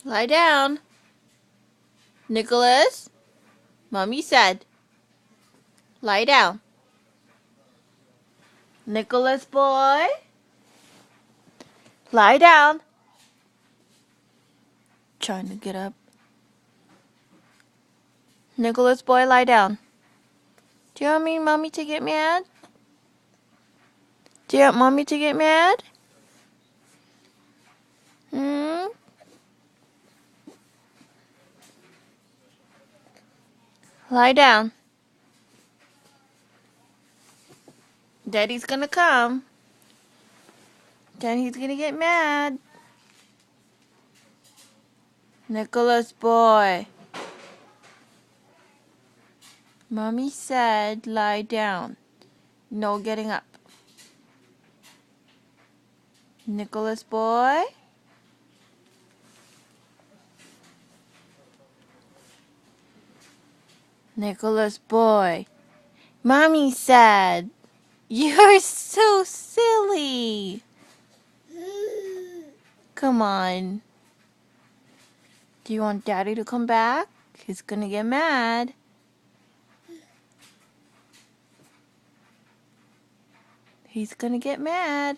Lie down. Nicholas, Mommy said, lie down. Nicholas boy, lie down. Trying to get up. Nicholas boy, lie down. Do you want Mommy to get mad? Do you want Mommy to get mad? Lie down. Daddy's gonna come. Then he's gonna get mad. Nicholas boy. Mommy said lie down. No getting up. Nicholas boy. Nicholas boy. Mommy said, you're so silly. Come on. Do you want Daddy to come back? He's gonna get mad. He's gonna get mad.